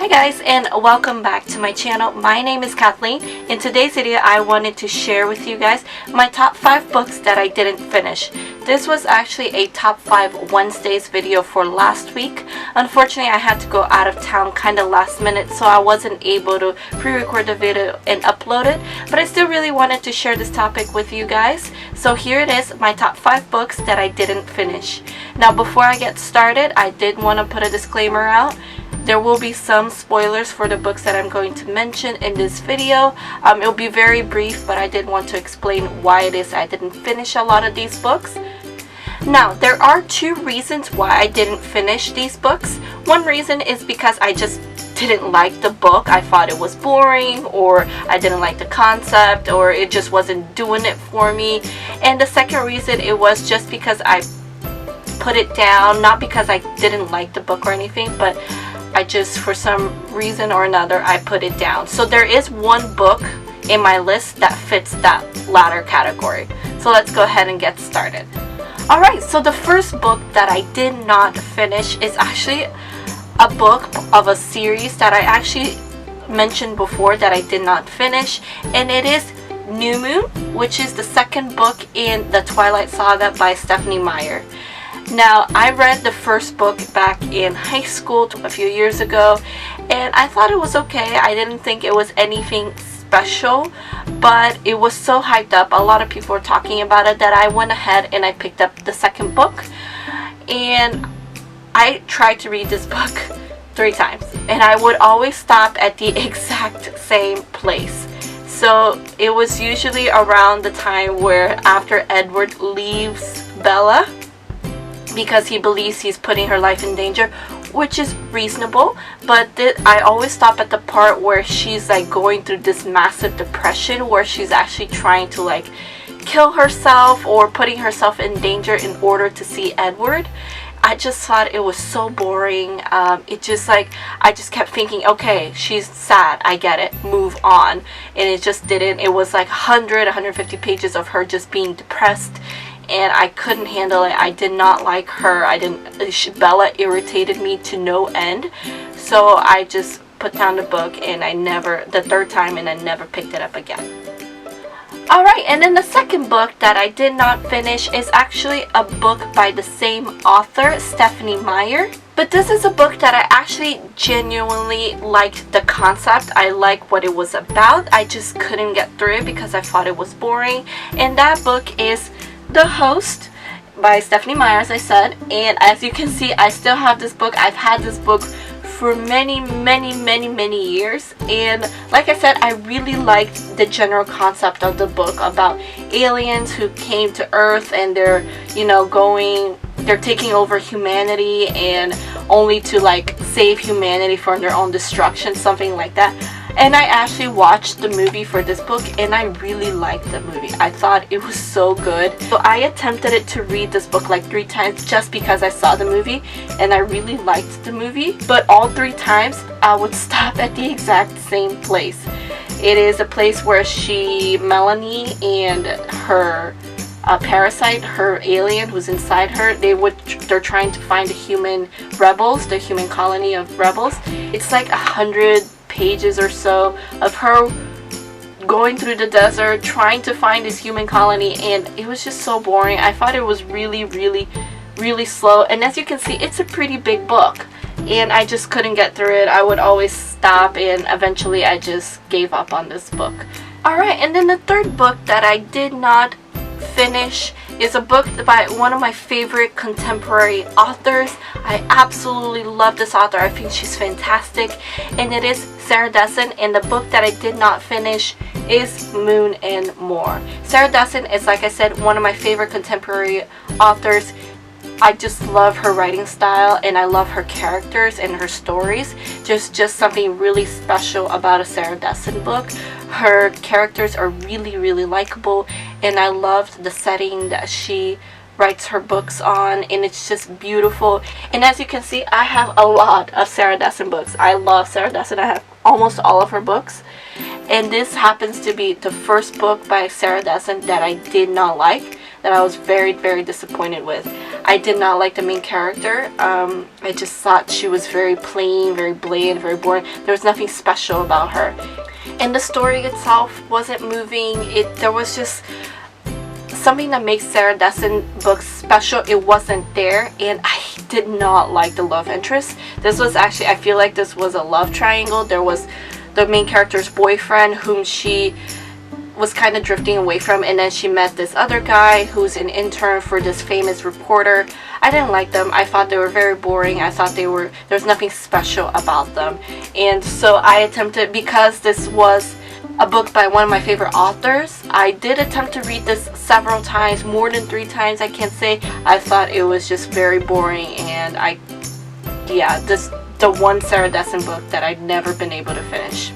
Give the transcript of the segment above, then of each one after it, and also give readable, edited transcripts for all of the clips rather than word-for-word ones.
Hi guys, and welcome back to my channel. My name is Kathleen. In today's video I wanted to share with you guys my top 5 books that I didn't finish. This was actually a top 5 Wednesdays video for last week. Unfortunately I had to go out of town kind of last minute, so I wasn't able to pre-record the video and upload it, but I still really wanted to share this topic with you guys. So here it is, my top 5 books that I didn't finish. Now before I get started, I did want to put a disclaimer out. There will be some spoilers for the books that I'm going to mention in this video. It'll be very brief, but I did want to explain why it is I didn't finish a lot of these books. Now, there are 2 reasons why I didn't finish these books. One reason is because I just didn't like the book. I thought it was boring, or I didn't like the concept, or it just wasn't doing it for me. And the second reason, it was just because I put it down, not because I didn't like the book or anything, but I just, for some reason or another, I put it down. So there is one book in my list that fits that latter category. So let's go ahead and get started. Alright, so the first book that I did not finish is actually a book of a series that I actually mentioned before that I did not finish, and it is New Moon, which is the second book in the Twilight Saga by Stephenie Meyer. Now, I read the first book back in high school a few years ago, and I thought it was okay. I didn't think it was anything special, but it was so hyped up. A lot of people were talking about it that I went ahead and I picked up the second book, and I tried to read this book 3 times, and I would always stop at the exact same place. So it was usually around the time where after Edward leaves Bella, because he believes he's putting her life in danger, which is reasonable, but I always stop at the part where she's like going through this massive depression, where she's actually trying to like kill herself or putting herself in danger in order to see Edward. I just thought it was so boring. It just like, I just kept thinking, okay, she's sad, I get it, move on. And it just didn't. It was like 150 pages of her just being depressed, and I couldn't handle it. I did not like her. Bella irritated me to no end. So I just put down the book, and the third time, and I never picked it up again. Alright, and then the second book that I did not finish is actually a book by the same author, Stephenie Meyer. But this is a book that I actually genuinely liked the concept. I liked what it was about. I just couldn't get through it because I thought it was boring. And that book is The Host by Stephenie Meyer, as I said. And as you can see, I still have this book. I've had this book for many years, and like I said, I really liked the general concept of the book about aliens who came to Earth, and they're taking over humanity, and only to like save humanity from their own destruction, something like that. And I actually watched the movie for this book, and I really liked the movie. I thought it was so good. So I attempted to read this book like 3 times just because I saw the movie, and I really liked the movie. But all 3 times, I would stop at the exact same place. It is a place where Melanie and her parasite, her alien who's inside her, they're trying to find the human rebels, the human colony of rebels. It's like 100 pages or so of her going through the desert trying to find this human colony, and it was just so boring. I thought it was really slow, and as you can see, it's a pretty big book, and I just couldn't get through it. I would always stop, and eventually I just gave up on this book. Alright, and then the third book that I did not finish is a book by one of my favorite contemporary authors. I absolutely love this author. I think she's fantastic, and it is Sarah Dessen, and the book that I did not finish is Moon and More. Sarah Dessen is, like I said, one of my favorite contemporary authors. I just love her writing style, and I love her characters and her stories. Just something really special about a Sarah Dessen book. Her characters are really likable, and I loved the setting that she writes her books on, and it's just beautiful. And as you can see, I have a lot of Sarah Dessen books. I love Sarah Dessen. I have almost all of her books, and this happens to be the first book by Sarah Dessen that I did not like. that I was very, very disappointed with. I did not like the main character. I just thought she was very plain, very bland, very boring. There was nothing special about her. And the story itself wasn't moving. There was just something that makes Sarah Dessen books special. It wasn't there, and I did not like the love interest. This was actually, I feel like this was a love triangle. There was the main character's boyfriend, whom she was kind of drifting away from, and then she met this other guy who's an intern for this famous reporter. I didn't like them. I thought they were very boring. I thought there was nothing special about them. And so I attempted, because this was a book by one of my favorite authors, I did attempt to read this several times, more than 3 times I can say. I thought it was just very boring, and the one Sarah Dessen book that I'd never been able to finish.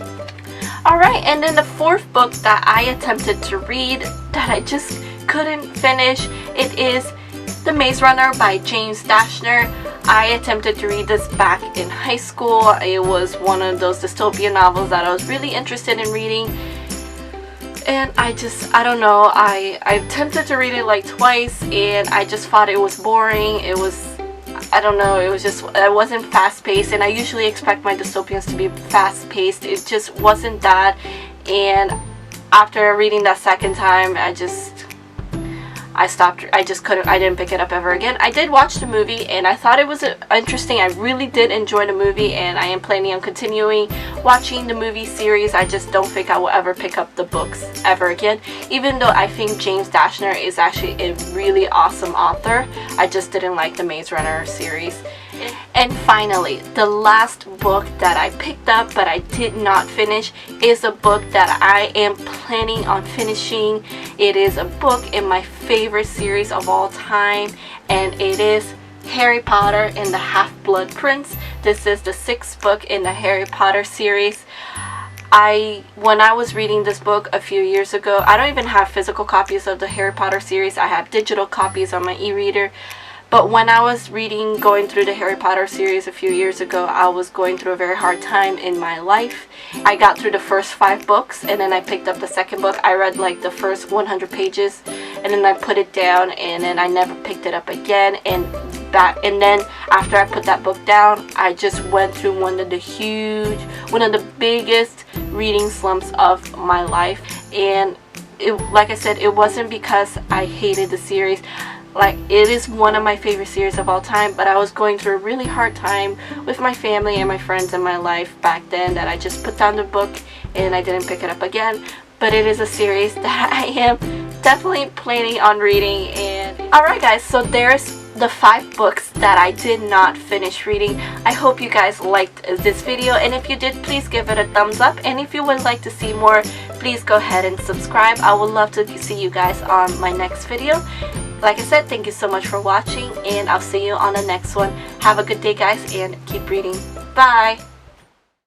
Alright, and then the 4th book that I attempted to read that I just couldn't finish, it is The Maze Runner by James Dashner. I attempted to read this back in high school. It was one of those dystopian novels that I was really interested in reading. And I don't know, I attempted to read it like twice, and I just thought it was boring. It wasn't fast-paced, and I usually expect my dystopians to be fast-paced. It just wasn't that, and after reading that second time, I stopped. I didn't pick it up ever again. I did watch the movie, and I thought it was interesting. I really did enjoy the movie, and I am planning on continuing watching the movie series. I just don't think I will ever pick up the books ever again, even though I think James Dashner is actually a really awesome author. I just didn't like the Maze Runner series. And finally, the last book that I picked up but I did not finish is a book that I am planning on finishing. It is a book in my favorite series of all time, and it is Harry Potter and the Half-Blood Prince. This is the 6th book in the Harry Potter series. When I was reading this book a few years ago, I don't even have physical copies of the Harry Potter series. I have digital copies on my e-reader. But when I was going through the Harry Potter series a few years ago, I was going through a very hard time in my life. I got through the first 5 books, and then I picked up the second book. I read like the first 100 pages, and then I put it down, and then I never picked it up again. And then after I put that book down, I just went through one of the biggest reading slumps of my life. And like I said, it wasn't because I hated the series. Like, it is one of my favorite series of all time, but I was going through a really hard time with my family and my friends in my life back then, that I just put down the book and I didn't pick it up again. But it is a series that I am definitely planning on reading. And alright guys, so there's the 5 books that I did not finish reading. I hope you guys liked this video, and if you did, please give it a thumbs up, and if you would like to see more, please go ahead and subscribe. I would love to see you guys on my next video. Like I said, thank you so much for watching, and I'll see you on the next one. Have a good day guys, and keep reading. Bye!